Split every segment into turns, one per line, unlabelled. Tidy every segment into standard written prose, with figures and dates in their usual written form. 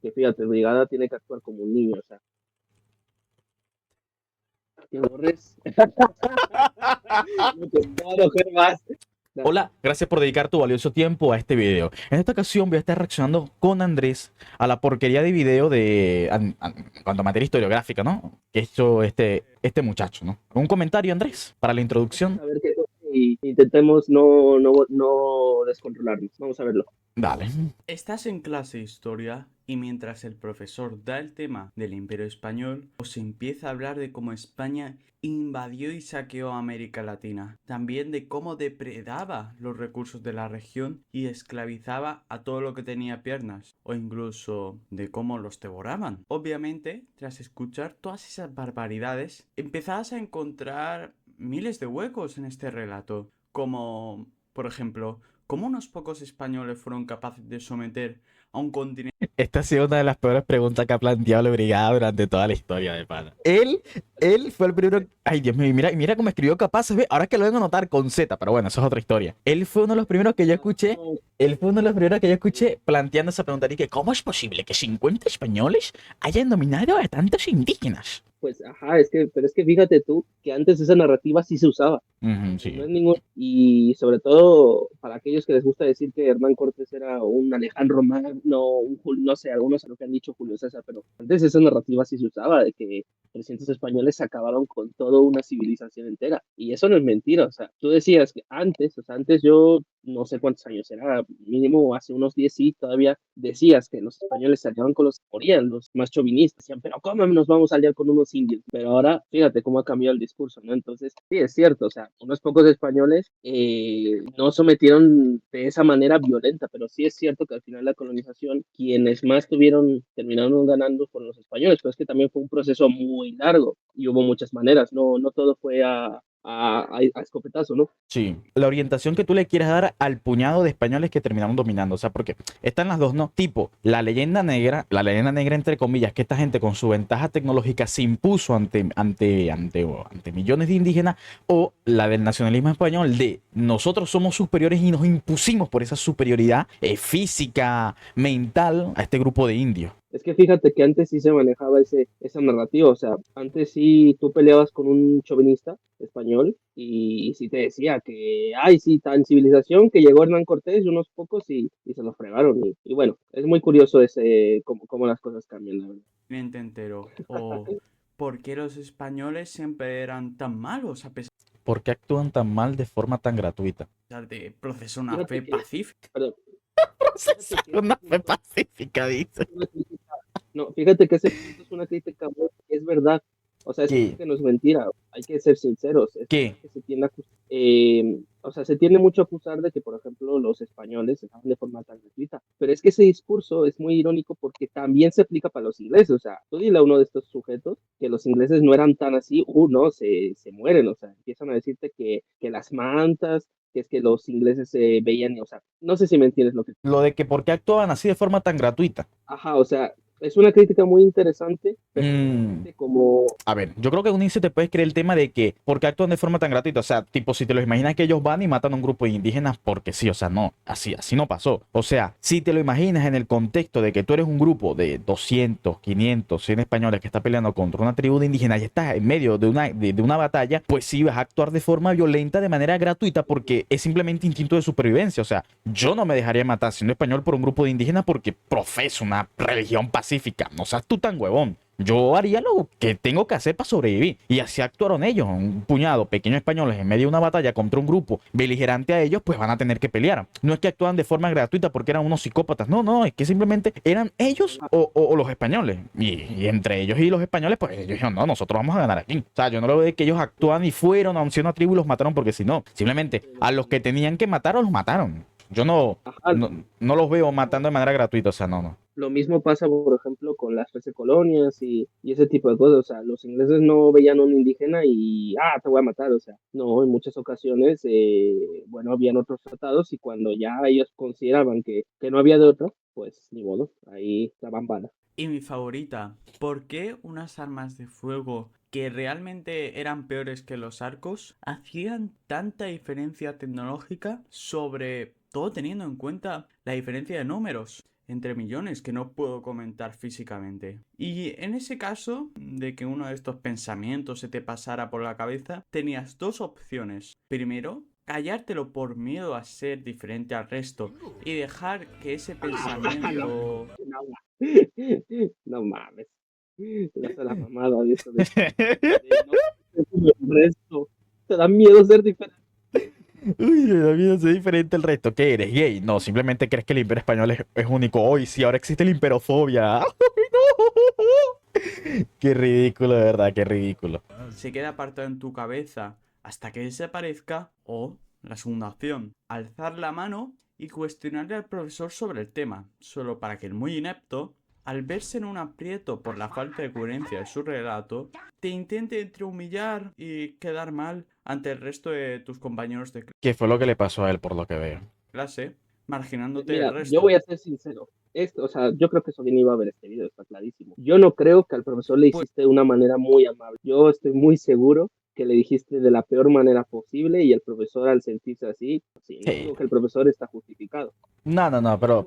que fíjate, Brigada tiene que actuar como un niño, o sea, que borres, no te puedo enojar más. No,
Hola, gracias por dedicar tu valioso tiempo a este video. En esta ocasión voy a estar reaccionando con Andrés a la porquería de video de cuanto a materia historiográfica, ¿no? Que hizo este muchacho, ¿no? Un comentario, Andrés, para la introducción.
a ver qué y intentemos no descontrolarnos. Vamos a verlo.
Dale.
Estás en clase de historia y mientras el profesor da el tema del Imperio Español, os empieza a hablar de cómo España invadió y saqueó a América Latina, también de cómo depredaba los recursos de la región y esclavizaba a todo lo que tenía piernas, o incluso de cómo los devoraban. Obviamente, tras escuchar todas esas barbaridades, empezás a encontrar miles de huecos en este relato, como, por ejemplo, ¿cómo unos pocos españoles fueron capaces de someter a un continente?
Esta ha sido una de las peores preguntas que ha planteado la brigada durante toda la historia de pana. Él fue el primero. Ay, Dios mío, mira cómo escribió capaces, ve. Ahora es que lo vengo a notar con Z, pero bueno, eso es otra historia. Él fue uno de los primeros que yo escuché. Él fue uno de los primeros que yo escuché planteando esa pregunta. Y que, ¿cómo es posible que 50 españoles hayan dominado a tantos indígenas?
Pues, ajá, pero es que fíjate tú que antes esa narrativa sí se usaba.
Ujú,
No
sí.
es ningún, y sobre todo para aquellos que les gusta decir que Hernán Cortés era un Alejandro Magno, no sé, algunos lo que han dicho Julio César, pero antes esa narrativa sí se usaba, de que 300 españoles acabaron con toda una civilización entera. Y eso no es mentira, o sea, tú decías que antes, o sea, antes yo no sé cuántos años era, mínimo hace unos 10 sí, todavía decías que los españoles se aliaban con los que morían, los más chauvinistas, decían, pero ¿cómo nos vamos a aliar con unos indios? Pero ahora, fíjate cómo ha cambiado el discurso, ¿no? Entonces, sí, es cierto, o sea, unos pocos españoles no sometieron de esa manera violenta, pero sí es cierto que al final la colonización, quienes más terminaron ganando fueron los españoles, pero es que también fue un proceso muy largo y hubo muchas maneras, no todo fue a escopetazo, ¿no?
Sí, la orientación que tú le quieres dar al puñado de españoles que terminaron dominando, o sea, porque están las dos, ¿no? Tipo, la leyenda negra entre comillas, que esta gente con su ventaja tecnológica se impuso ante millones de indígenas, o la del nacionalismo español de nosotros somos superiores y nos impusimos por esa superioridad física, mental a este grupo de indios.
Es que fíjate que antes sí se manejaba esa narrativa, o sea, antes sí tú peleabas con un chauvinista español y sí te decía que, ay, sí, tan civilización que llegó Hernán Cortés y unos pocos y se los fregaron. Y bueno, es muy curioso cómo las cosas cambian, la verdad.
Entero, o por qué los españoles siempre eran tan malos a pesar
¿Por qué actúan tan mal de forma tan gratuita?
de profesar una
Fíjate
fe
que,
pacífica.
perdón, fíjate
Procesar
que ese
una fe
punto
pacífica, dice.
es una crítica, no, fíjate que ese punto es una crítica, es verdad, o sea, es
¿Qué?
que no es mentira, hay que ser sinceros, es verdad
¿Qué?
que se tiende a o sea, se tiende mucho a acusar de que, por ejemplo, los españoles se de forma tan gratuita, pero es que ese discurso es muy irónico porque también se aplica para los ingleses, o sea, tú dile a uno de estos sujetos que los ingleses no eran tan así, no, se mueren, o sea, empiezan a decirte que las mantas, que es que los ingleses se veían, o sea, no sé si me entiendes lo que...
Lo de que por qué actuaban así de forma tan gratuita.
Ajá, o sea, es una crítica muy interesante, pero
Mm,
realmente como...
A ver, yo creo que un inicio te puedes creer el tema de que, ¿por qué actúan de forma tan gratuita? O sea, tipo, si te lo imaginas que ellos van y matan a un grupo de indígenas porque sí, o sea, no, así no pasó. O sea, si te lo imaginas en el contexto de que tú eres un grupo de 200, 500, 100 españoles que está peleando contra una tribu de indígenas y estás en medio de una batalla, pues sí vas a actuar de forma violenta, de manera gratuita, porque es simplemente instinto de supervivencia. O sea, yo no me dejaría matar siendo español por un grupo de indígenas porque profeso una religión pacífica. No seas tú tan huevón. Yo haría lo que tengo que hacer para sobrevivir. Y así actuaron ellos, un puñado pequeños españoles en medio de una batalla contra un grupo beligerante a ellos, pues van a tener que pelear. No es que actúan de forma gratuita porque eran unos psicópatas, no, es que simplemente eran ellos o los españoles. Y entre ellos y los españoles, pues ellos dijeron, no, nosotros vamos a ganar aquí. O sea, yo no lo veo de que ellos actúan y fueron a una tribu y los mataron porque si no, simplemente a los que tenían que matar, los mataron. Yo
Ajá,
no los veo matando de manera gratuita, o sea, no.
lo mismo pasa, por ejemplo, con las 13 colonias y ese tipo de cosas. O sea, los ingleses no veían a un indígena y, te voy a matar. O sea, no, en muchas ocasiones, bueno, habían otros tratados y cuando ya ellos consideraban que no había de otro, pues ni modo, ahí la bambana.
Y mi favorita, ¿por qué unas armas de fuego que realmente eran peores que los arcos hacían tanta diferencia tecnológica sobre todo teniendo en cuenta la diferencia de números? entre millones que no puedo comentar físicamente. Y en ese caso, de que uno de estos pensamientos se te pasara por la cabeza, tenías dos opciones. Primero, callártelo por miedo a ser diferente al resto y dejar que ese pensamiento...
No, no mames. Te vas a la mamada de eso de no ser como el resto. Te da miedo ser diferente.
Uy, la vida es diferente al resto. ¿Qué eres, gay? No, simplemente crees que el imperio español es único. Hoy sí, ahora existe la imperofobia. ¡Ay, no! Qué ridículo, de verdad, qué ridículo.
se queda apartado en tu cabeza hasta que desaparezca, o la segunda opción, alzar la mano y cuestionarle al profesor sobre el tema, solo para que el muy inepto, al verse en un aprieto por la falta de coherencia de su relato, te intente entre humillar y quedar mal ante el resto de tus compañeros de
¿Qué fue lo que le pasó a él, por lo que veo?
clase, marginándote del
Mira, yo
resto.
voy a ser sincero. Esto, o sea, yo creo que Solín iba a ver este video, está clarísimo. Yo no creo que al profesor le
Pues,
hiciste de una manera muy amable. Yo estoy muy seguro que le dijiste de la peor manera posible y el profesor al sentirse así, sí, no
Sí.
digo que el profesor está justificado.
No,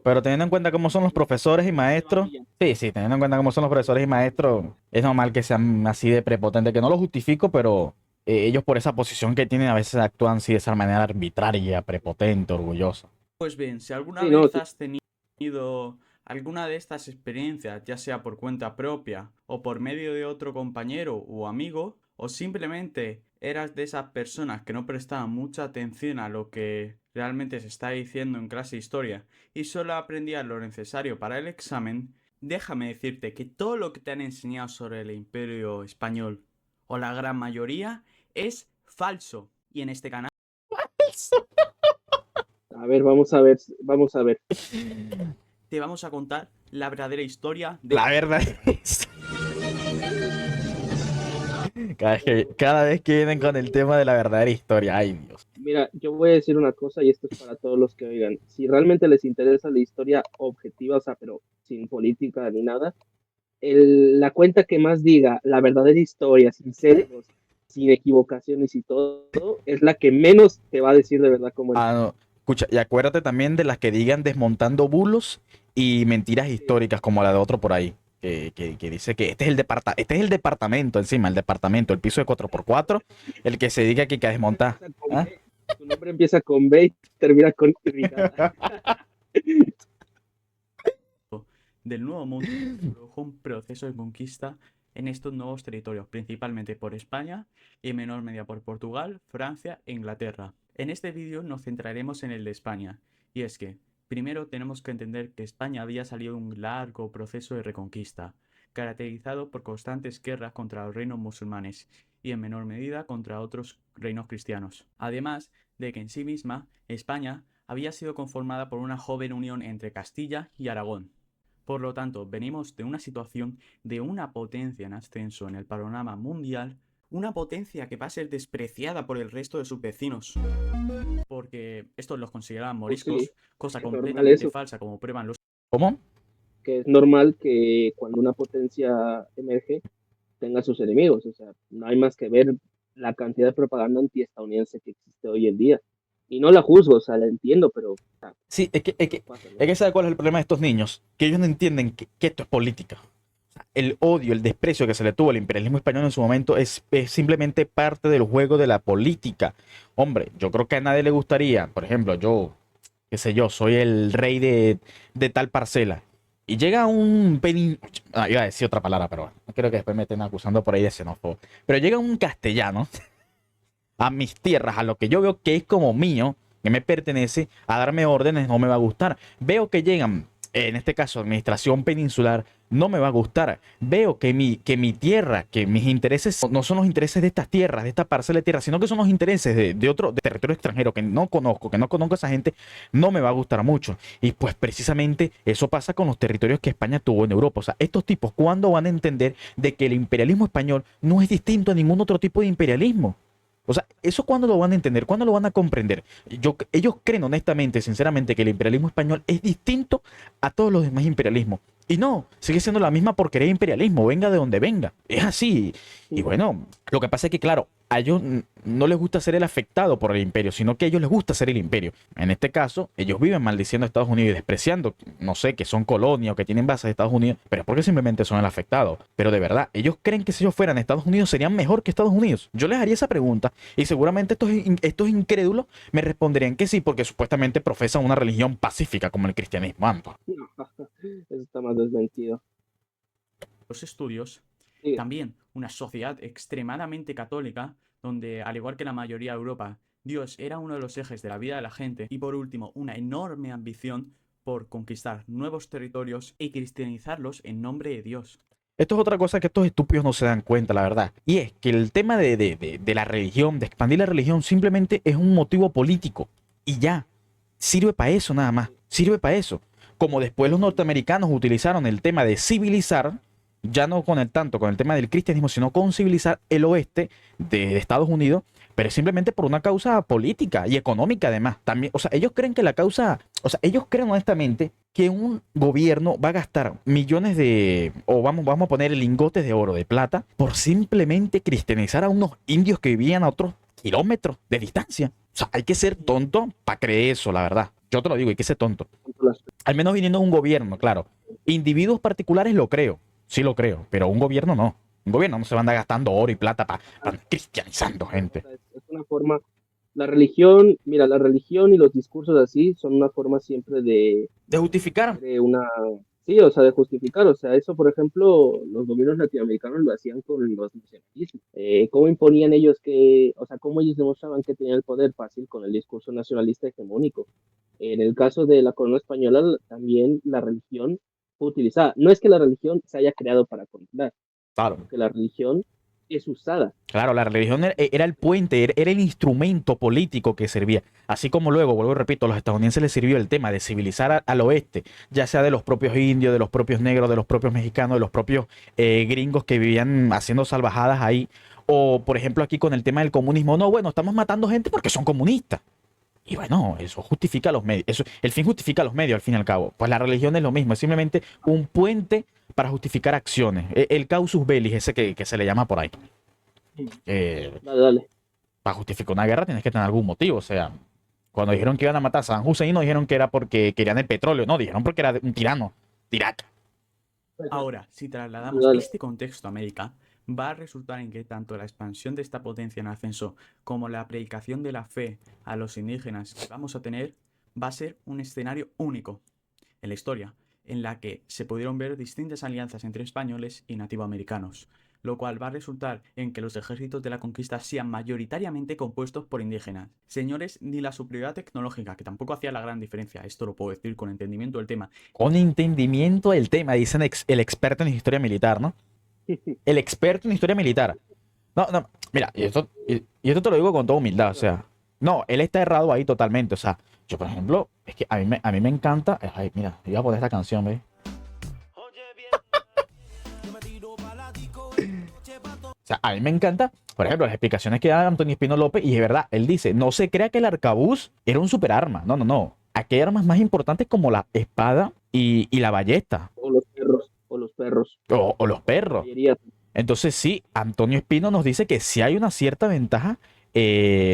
pero teniendo en cuenta cómo son los profesores y maestros, sí, teniendo en cuenta cómo son los profesores y maestros, es normal que sean así de prepotentes, que no lo justifico, pero ellos por esa posición que tienen a veces actúan así de esa manera arbitraria, prepotente, orgullosa.
pues bien, si alguna
Sí, no,
vez has tenido alguna de estas experiencias, ya sea por cuenta propia o por medio de otro compañero o amigo, o simplemente eras de esas personas que no prestaban mucha atención a lo que realmente se está diciendo en clase de historia y solo aprendías lo necesario para el examen, déjame decirte que todo lo que te han enseñado sobre el Imperio Español, o la gran mayoría, es falso. Y en este canal
a ver, vamos a ver, vamos a ver.
te vamos a contar la verdadera historia de...
La verdad es... Cada vez que vienen con el tema de la verdadera historia, ay Dios.
Mira, yo voy a decir una cosa y esto es para todos los que oigan. Si realmente les interesa la historia objetiva, o sea, pero sin política ni nada, la cuenta que más diga la verdadera historia, sin sesgos, sin equivocaciones y todo, es la que menos te va a decir de verdad cómo
Ah, no. Escucha, y acuérdate también de las que digan desmontando bulos y mentiras históricas, como la de otro por ahí, que dice que este es el departamento encima, el departamento, el piso de 4x4, el que se diga que hay que desmontar. ¿Ah?
Tu nombre empieza con B y termina con Irrigada.
del Nuevo Mundo se produjo un proceso de conquista en estos nuevos territorios, principalmente por España y en menor medida por Portugal, Francia e Inglaterra. En este vídeo nos centraremos en el de España, y es que primero tenemos que entender que España había salido de un largo proceso de reconquista, caracterizado por constantes guerras contra los reinos musulmanes y en menor medida contra otros reinos cristianos. Además de que en sí misma España había sido conformada por una joven unión entre Castilla y Aragón. Por lo tanto, venimos de una situación de una potencia en ascenso en el panorama mundial, una potencia que va a ser despreciada por el resto de sus vecinos, porque estos los consideraban
Pues
moriscos,
sí,
cosa
es normal
completamente
eso,
falsa como prueban los...
¿Cómo?
que es normal que cuando una potencia emerge tenga sus enemigos, o sea, no hay más que ver la cantidad de propaganda antiestadounidense que existe hoy en día. Y no la juzgo, o sea, la entiendo, pero o sea,
Sí,
pasa, ¿no?
es que ¿sabe cuál es el problema de estos niños? Que ellos no entienden que esto es política. El odio, el desprecio que se le tuvo al imperialismo español en su momento es simplemente parte del juego de la política. Hombre, yo creo que a nadie le gustaría, por ejemplo, yo, qué sé yo, soy el rey de tal parcela. Y llega un iba a decir otra palabra, pero bueno, no quiero que después me estén acusando por ahí de xenófobo. Pero llega un castellano a mis tierras, a lo que yo veo que es como mío, que me pertenece, a darme órdenes, no me va a gustar. Veo que llegan, en este caso, administración peninsular, no me va a gustar. Veo que mi tierra, que mis intereses no son los intereses de estas tierras, de esta parcela de tierra, sino que son los intereses de otro de territorio extranjero que no conozco a esa gente, no me va a gustar mucho. Y pues precisamente eso pasa con los territorios que España tuvo en Europa. O sea, estos tipos, ¿cuándo van a entender de que el imperialismo español no es distinto a ningún otro tipo de imperialismo? O sea, ¿eso cuándo lo van a entender? ¿Cuándo lo van a comprender? Ellos creen honestamente, sinceramente, que el imperialismo español es distinto a todos los demás imperialismos. Y no, sigue siendo la misma porquería de imperialismo, venga de donde venga. Es así. Y bueno, lo que pasa es que, claro, a ellos no les gusta ser el afectado por el imperio, sino que a ellos les gusta ser el imperio. En este caso, ellos viven maldiciendo a Estados Unidos y despreciando, no sé, que son colonia o que tienen bases de Estados Unidos, pero es porque simplemente son el afectado. Pero de verdad, ellos creen que si ellos fueran Estados Unidos serían mejor que Estados Unidos. Yo les haría esa pregunta y seguramente estos incrédulos me responderían que sí, porque supuestamente profesan una religión pacífica como el cristianismo. Ando.
No, eso está más desmentido.
Los estudios,
Sí,
también una sociedad extremadamente católica, donde, al igual que la mayoría de Europa, Dios era uno de los ejes de la vida de la gente, y por último, una enorme ambición por conquistar nuevos territorios y cristianizarlos en nombre de Dios.
Esto es otra cosa que estos estúpidos no se dan cuenta, la verdad. Y es que el tema de la religión, de expandir la religión, simplemente es un motivo político. Y ya, sirve para eso nada más. Sirve para eso. Como después los norteamericanos utilizaron el tema de civilizar, ya no con el tanto con el tema del cristianismo, sino con civilizar el oeste de Estados Unidos, pero simplemente por una causa política y económica además. También, o sea, ellos creen que la causa, o sea, ellos creen honestamente que un gobierno va a gastar millones de, o vamos a poner lingotes de oro, de plata, por simplemente cristianizar a unos indios que vivían a otros kilómetros de distancia. O sea, hay que ser tonto para creer eso, la verdad. Yo te lo digo, hay que ser tonto. Al menos viniendo de un gobierno, claro. Individuos particulares lo creo, sí lo creo, pero un gobierno no. Un gobierno no se va a andar gastando oro y plata para cristianizando gente.
es una forma, la religión, mira, la religión y los discursos así son una forma siempre
De justificar.
de una, sí, o sea, de justificar, o sea, eso, por ejemplo, los gobiernos latinoamericanos lo hacían con los nacionalismos. ¿Cómo imponían ellos que, o sea, cómo ellos demostraban que tenían el poder fácil con el discurso nacionalista hegemónico? En el caso de la corona española, también la religión fue utilizada. No es que la religión se haya creado para controlar,
Claro.
sino que la religión es usada.
Claro, la religión era el puente, era el instrumento político que servía. Así como luego, vuelvo y repito, a los estadounidenses les sirvió el tema de civilizar al oeste, ya sea de los propios indios, de los propios negros, de los propios mexicanos, de los propios gringos que vivían haciendo salvajadas ahí. O, por ejemplo, aquí con el tema del comunismo, no, bueno, estamos matando gente porque son comunistas. Y bueno, eso justifica los medios. Eso, el fin justifica los medios, al fin y al cabo. Pues la religión es lo mismo, es simplemente un puente para justificar acciones. El causus belli, ese que se le llama por ahí.
Dale, dale.
Para justificar una guerra tienes que tener algún motivo. O sea, cuando dijeron que iban a matar a Saddam Hussein, no dijeron que era porque querían el petróleo, no, dijeron porque era un tirano, tiraca.
Ahora, si trasladamos
Dale.
este contexto a América, va a resultar en que tanto la expansión de esta potencia en ascenso como la predicación de la fe a los indígenas que vamos a tener va a ser un escenario único en la historia, en la que se pudieron ver distintas alianzas entre españoles y nativoamericanos, lo cual va a resultar en que los ejércitos de la conquista sean mayoritariamente compuestos por indígenas. Señores, ni la superioridad tecnológica, que tampoco hacía la gran diferencia, esto lo puedo decir con entendimiento del tema,
Con entendimiento del tema, dicen el experto en historia militar, ¿no? El experto en historia militar. No, no, mira, y esto te lo digo con toda humildad, o sea, no, él está errado ahí totalmente, o sea, yo por ejemplo, es que a mí me encanta, ay, mira, iba a poner esta canción, ¿ves? O sea, a mí me encanta, por ejemplo, las explicaciones que da Antonio Espino López, y es verdad, él dice, no se crea que el arcabuz era un superarma, no, no, no, aquí hay armas más importantes como la espada y la ballesta,
O los perros, o los perros.
o los perros.
Caballería.
Entonces sí, Antonio Espino nos dice que sí hay una cierta ventaja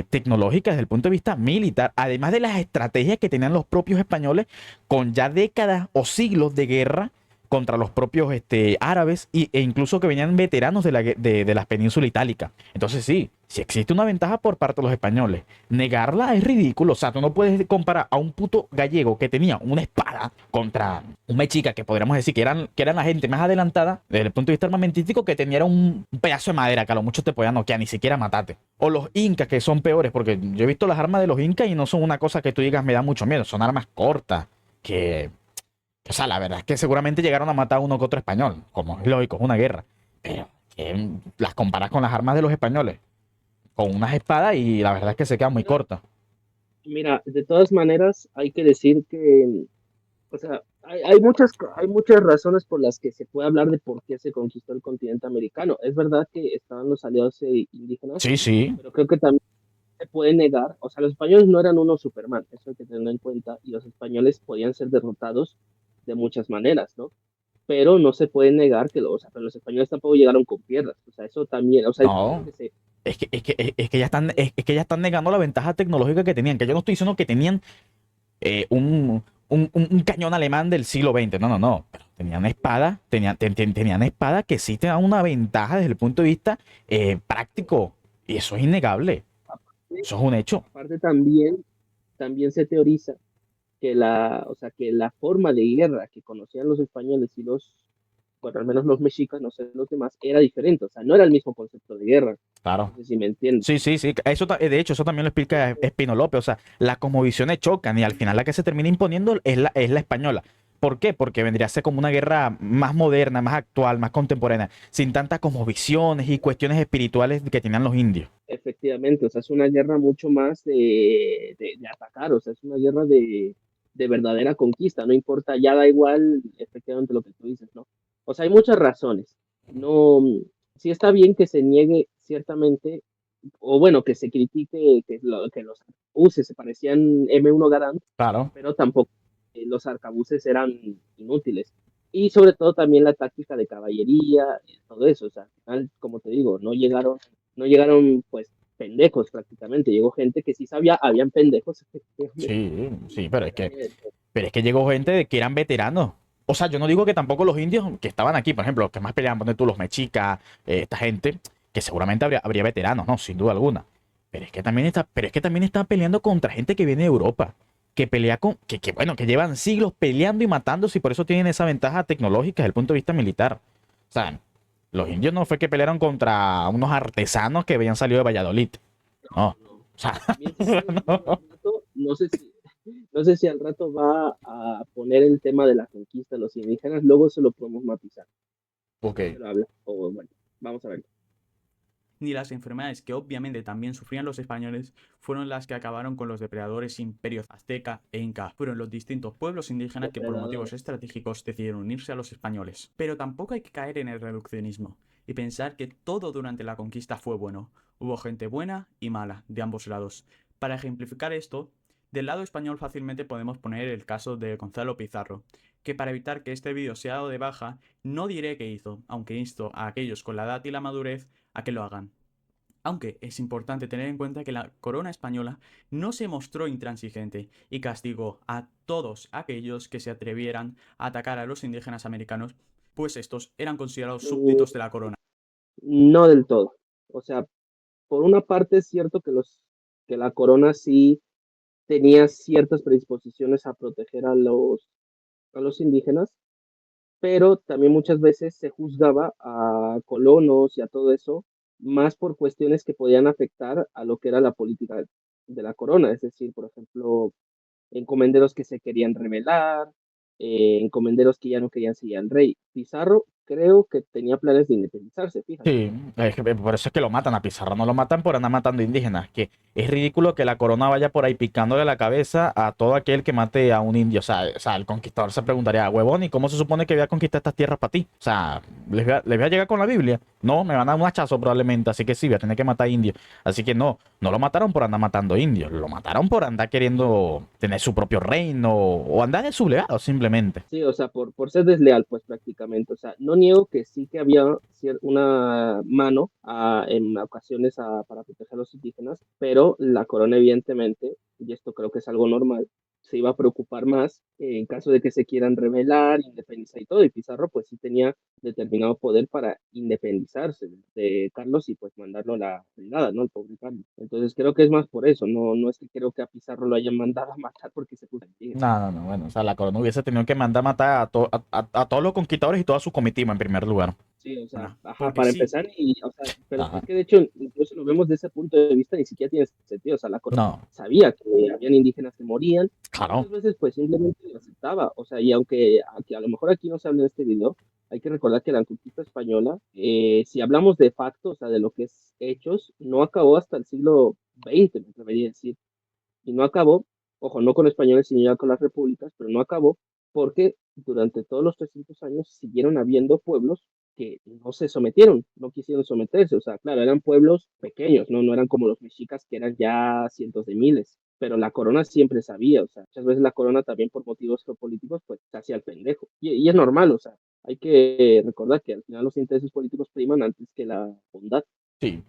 tecnológica desde el punto de vista militar, además de las estrategias que tenían los propios españoles con ya décadas o siglos de guerra contra los propios árabes e incluso que venían veteranos de las penínsulas itálicas. Entonces sí, si existe una ventaja por parte de los españoles, negarla es ridículo. O sea, tú no puedes comparar a un puto gallego que tenía una espada contra un mexica que podríamos decir que eran la gente más adelantada desde el punto de vista armamentístico, que tenía un pedazo de madera que a lo mucho te podía noquear, ni siquiera matarte. O los incas, que son peores, porque yo he visto las armas de los incas y no son una cosa que tú digas me da mucho miedo, son armas cortas que... O sea, la verdad es que seguramente llegaron a matar a uno que otro español, como es lógico, es una guerra. Pero las comparas con las armas de los españoles, con unas espadas, y la verdad es que se quedan muy cortas.
Mira, de todas maneras, hay que decir que, o sea, hay muchas razones por las que se puede hablar de por qué se conquistó el continente americano. Es verdad que estaban los aliados indígenas,
Sí, sí.
pero creo que también se puede negar, o sea, los españoles no eran unos Superman, eso hay que tenerlo en cuenta, y los españoles podían ser derrotados de muchas maneras, ¿no? Pero no se puede negar que o sea, pero los españoles tampoco llegaron con piedras, o sea, eso también, o sea, es
No.
que se
es que ya están negando la ventaja tecnológica que tenían. Que yo no estoy diciendo que tenían un cañón alemán del siglo XX. No, no, no. Pero tenían espada, tenían espada que sí te dan una ventaja desde el punto de vista práctico. Y eso es innegable. Eso es un hecho.
Aparte también se teoriza que o sea, que la forma de guerra que conocían los españoles y bueno, al menos los mexicas, no sé los demás, era diferente, o sea, no era el mismo concepto de guerra,
Claro.
no sé si me entiendes.
Sí, sí, sí. De hecho, eso también lo explica Espino López. O sea, las cosmovisiones chocan y al final la que se termina imponiendo es la española. ¿Por qué? Porque vendría a ser como una guerra más moderna, más actual, más contemporánea, sin tantas cosmovisiones y cuestiones espirituales que tenían los indios.
Efectivamente, o sea, es una guerra mucho más de atacar, o sea, es una guerra de verdadera conquista, no importa, ya da igual efectivamente lo que tú dices, ¿no? O sea, hay muchas razones. No, sí está bien que se niegue ciertamente, o bueno, que se critique que los arcabuces se parecían M1 Garand,
Claro.
pero tampoco los arcabuces eran inútiles. Y sobre todo también la táctica de caballería, todo eso, o sea, al final, como te digo, no llegaron pues pendejos prácticamente, llegó gente que sí sabía, habían pendejos efectivamente,
Sí, sí,
también,
pero es que llegó gente de que eran veteranos. O sea, yo no digo que tampoco los indios que estaban aquí, por ejemplo, los que más peleaban, ponte tú, los mexicas, esta gente, que seguramente habría veteranos, ¿no? Sin duda alguna. Pero es que también está peleando contra gente que viene de Europa, que pelea bueno, que llevan siglos peleando y matándose y por eso tienen esa ventaja tecnológica desde el punto de vista militar. O sea, los indios no fue que pelearon contra unos artesanos que habían salido de Valladolid. No. O
no.
sea,
También si quieres luego al rato, no sé si al rato va a poner el tema de la conquista de los indígenas, luego se lo podemos matizar,
ok.
si quiero hablar, o bueno, vamos a ver.
Ni las enfermedades que obviamente también sufrían los españoles fueron las que acabaron con los depredadores imperios azteca e inca. Fueron los distintos pueblos indígenas que por motivos
Depredadores.
estratégicos decidieron unirse a los españoles. Pero tampoco hay que caer en el reduccionismo y pensar que todo durante la conquista fue bueno. Hubo gente buena y mala de ambos lados. Para ejemplificar esto, del lado español fácilmente podemos poner el caso de Gonzalo Pizarro, que para evitar que este vídeo sea dado de baja, no diré qué hizo, aunque insto a aquellos con la edad y la madurez a que lo hagan. Aunque es importante tener en cuenta que la corona española no se mostró intransigente y castigó a todos aquellos que se atrevieran a atacar a los indígenas americanos, pues estos eran considerados
Mm,
súbditos de la corona.
No del todo. O sea, por una parte es cierto que la corona sí tenía ciertas predisposiciones a proteger a los indígenas, pero también muchas veces se juzgaba a colonos y a todo eso más por cuestiones que podían afectar a lo que era la política de la corona, es decir, por ejemplo, encomenderos que se querían rebelar, encomenderos que ya no querían seguir al rey. Pizarro creo que tenía planes de independizarse, fíjate.
Sí, es que por eso es que lo matan a Pizarro, no lo matan por andar matando indígenas, que es ridículo que la corona vaya por ahí picándole la cabeza a todo aquel que mate a un indio. O sea, el conquistador se preguntaría, huevón, ¿y cómo se supone que voy a conquistar estas tierras para ti? O sea, ¿les voy a llegar con la Biblia? No, me van a dar un hachazo probablemente, así que sí, voy a tener que matar indios. Así que no, no lo mataron por andar matando indios, lo mataron por andar queriendo tener su propio reino o andar de sublevado simplemente.
Sí, o sea, por ser desleal, pues prácticamente. O sea, no niego que sí que había una mano en ocasiones para proteger a los indígenas, pero la corona, evidentemente, y esto creo que es algo normal, se iba a preocupar más en caso de que se quieran rebelar, independizar y todo. Y Pizarro, pues sí tenía determinado poder para independizarse de Carlos y pues mandarlo a la fregada, ¿no? El pobre Carlos. Entonces creo que es más por eso, no es que creo que a Pizarro lo hayan mandado a matar porque se puso indígena.
No, no, no, bueno, o sea, la corona hubiese tenido que mandar a matar a todos los conquistadores y toda su comitiva en primer lugar.
Sí, o sea, ajá,
Porque
para
sí,
empezar, y, o sea, pero
Ajá.
es que de hecho, incluso lo vemos desde ese punto de vista, ni siquiera tiene sentido, o sea, la corona
No,
sabía que habían indígenas que morían, y
claro.
muchas veces pues simplemente lo aceptaba, o sea, y aunque a lo mejor aquí no se habla en este video, hay que recordar que la conquista española, si hablamos de facto, o sea, de lo que es hechos, no acabó hasta el siglo XX, me atrevería a decir, y no acabó, ojo, no con españoles, sino ya con las repúblicas, pero no acabó porque durante todos los 300 años siguieron habiendo pueblos que no se sometieron, no quisieron someterse, o sea, claro, eran pueblos pequeños, no eran como los mexicas que eran ya cientos de miles, pero la corona siempre sabía, o sea, muchas veces la corona también por motivos geopolíticos, pues se hacía el pendejo, y es normal, o sea, hay que recordar que al final los intereses políticos priman antes que la bondad.
Sí.